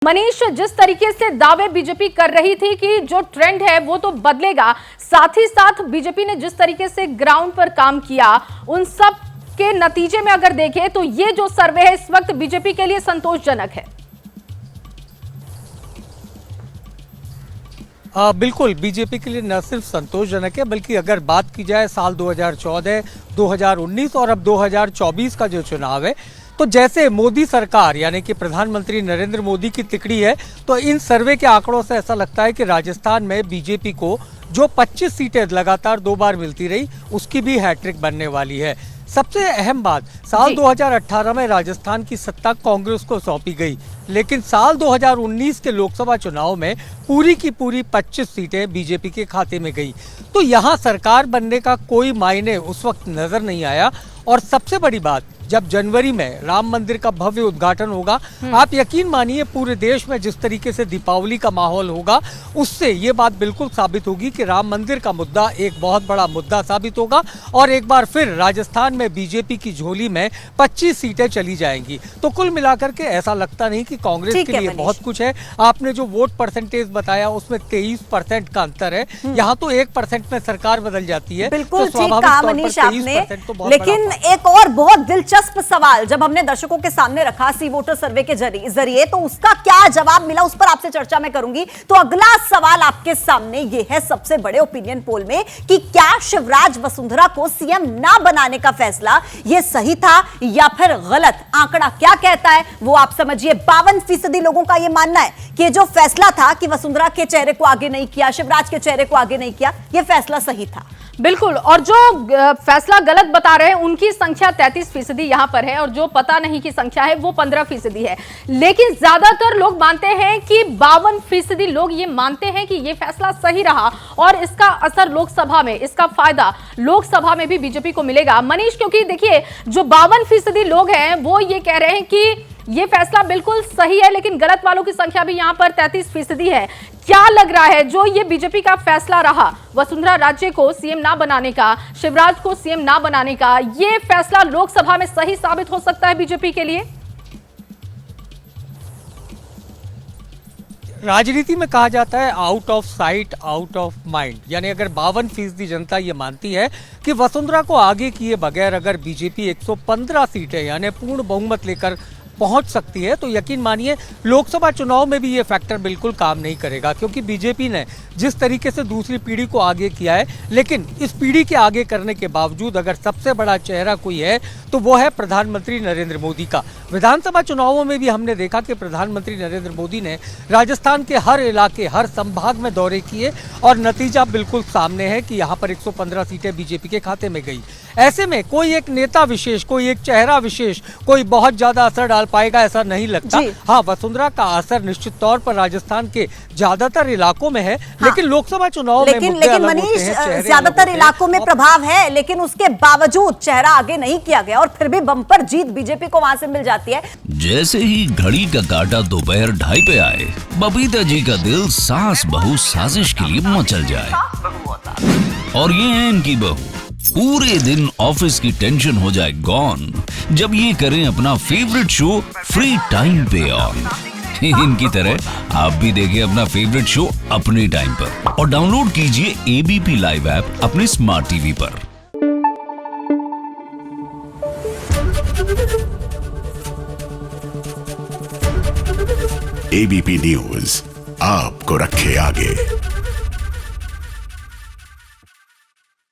मनीष, जिस तरीके से दावे बीजेपी कर रही थी कि जो ट्रेंड है वो तो बदलेगा, साथ ही साथ बीजेपी ने जिस तरीके से ग्राउंड पर काम किया, उन सब के नतीजे में अगर देखें तो ये जो सर्वे है इस वक्त बीजेपी के लिए संतोषजनक है। बिल्कुल, बीजेपी के लिए न सिर्फ संतोषजनक है बल्कि अगर बात की जाए साल 2014, 2019 और अब 2024 का जो चुनाव है, तो जैसे मोदी सरकार यानी कि प्रधानमंत्री नरेंद्र मोदी की तिकड़ी है, तो इन सर्वे के आंकड़ों से ऐसा लगता है कि राजस्थान में बीजेपी को जो 25 सीटें लगातार 2 बार मिलती रही, उसकी भी हैट्रिक बनने वाली है। सबसे अहम बात, साल 2018 में राजस्थान की सत्ता कांग्रेस को सौंपी गई, लेकिन साल 2019 के लोकसभा चुनाव में पूरी की पूरी 25 सीटें बीजेपी के खाते में गई। तो यहाँ सरकार बनने का कोई मायने उस वक्त नजर नहीं आया। और सबसे बड़ी बात, जब जनवरी में राम मंदिर का भव्य उद्घाटन होगा, आप यकीन मानिए पूरे देश में जिस तरीके से दीपावली का माहौल होगा, उससे ये बात बिल्कुल साबित होगी कि राम मंदिर का मुद्दा एक बहुत बड़ा मुद्दा साबित होगा और एक बार फिर राजस्थान में बीजेपी की झोली में 25 सीटें चली जाएंगी। तो कुल मिलाकर के ऐसा लगता नहीं कि कांग्रेस के लिए बहुत कुछ है। आपने जो वोट परसेंटेज बताया उसमें 23% का अंतर है, यहाँ तो 1% में सरकार बदल जाती है। बिल्कुल ठीक कहा मनीष आपने, लेकिन एक और बहुत दिलचस्प सवाल जब हमने दर्शकों के सामने रखा सी वोटर सर्वे के जरिए, तो उसका क्या जवाब मिला उस पर आपसे चर्चा मैं करूंगी। तो अगला सवाल आपके सामने ये है सबसे बड़े ओपिनियन पोल में कि क्या शिवराज वसुंधरा को सीएम ना बनाने का फैसला ये सही था या फिर गलत। आंकड़ा क्या कहता है वो आप समझिए। 52% लोगों का यह मानना है कि जो फैसला था कि वसुंधरा के चेहरे को आगे नहीं किया, शिवराज के चेहरे को आगे नहीं किया, यह फैसला सही था। बिल्कुल, और जो फैसला गलत बता रहे हैं उनकी संख्या 33% यहां पर है और जो पता नहीं की संख्या है वो 15% है। लेकिन ज्यादातर लोग मानते हैं कि 52% लोग ये मानते हैं कि ये फैसला सही रहा और इसका असर लोकसभा में, इसका फायदा लोकसभा में भी बीजेपी को मिलेगा। मनीष, क्योंकि देखिए जो 52% लोग हैं वो ये कह रहे हैं कि ये फैसला बिल्कुल सही है, लेकिन गलत वालों की संख्या भी यहां पर 33% है। क्या लग रहा है जो ये बीजेपी का फैसला रहा वसुंधरा राजे को सीएम ना बनाने का, शिवराज को सीएम ना बनाने का, ये फैसला लोकसभा में सही साबित हो सकता है बीजेपी के लिए? राजनीति में कहा जाता है out of sight out of mind, यानी अगर 52% जनता ये मानती है कि वसुंधरा को आगे किए बगैर अगर बीजेपी 115 सीटें यानी पूर्ण बहुमत लेकर पहुंच सकती है, तो यकीन मानिए लोकसभा चुनाव में भी ये फैक्टर बिल्कुल काम नहीं करेगा, क्योंकि बीजेपी ने जिस तरीके से दूसरी पीढ़ी को आगे किया है, लेकिन इस पीढ़ी के आगे करने के बावजूद अगर सबसे बड़ा चेहरा कोई है तो वो है प्रधानमंत्री नरेंद्र मोदी का। विधानसभा चुनावों में भी हमने देखा कि प्रधानमंत्री नरेंद्र मोदी ने राजस्थान के हर इलाके, हर संभाग में दौरे किए और नतीजा बिल्कुल सामने है कि यहाँ पर 115 सीटें बीजेपी के खाते में गई। ऐसे में कोई एक नेता विशेष, कोई एक चेहरा विशेष, कोई बहुत ज्यादा असर डाल पाएगा ऐसा नहीं लगता। हाँ, वसुंधरा का असर निश्चित तौर पर राजस्थान के ज्यादातर इलाकों में है, लेकिन लोकसभा चुनाव में लेकिन मनीष, ज्यादातर इलाकों में प्रभाव है, लेकिन उसके बावजूद चेहरा आगे नहीं किया गया और फिर भी बम्पर जीत बीजेपी को वहां से मिल जाती है। जैसे ही घड़ी का काटा दोपहर 2:30 पे आए, बबीता जी का दिल सास बहू साजिश के लिए मचल जाए। और ये है इनकी बहू, पूरे दिन ऑफिस की टेंशन हो जाए गॉन जब ये करें अपना फेवरेट शो फ्री टाइम पे ऑन। इनकी तरह आप भी देखिए अपना फेवरेट शो अपने टाइम पर और डाउनलोड कीजिए एबीपी लाइव ऐप अपने स्मार्ट टीवी पर। एबीपी न्यूज आपको रखे आगे।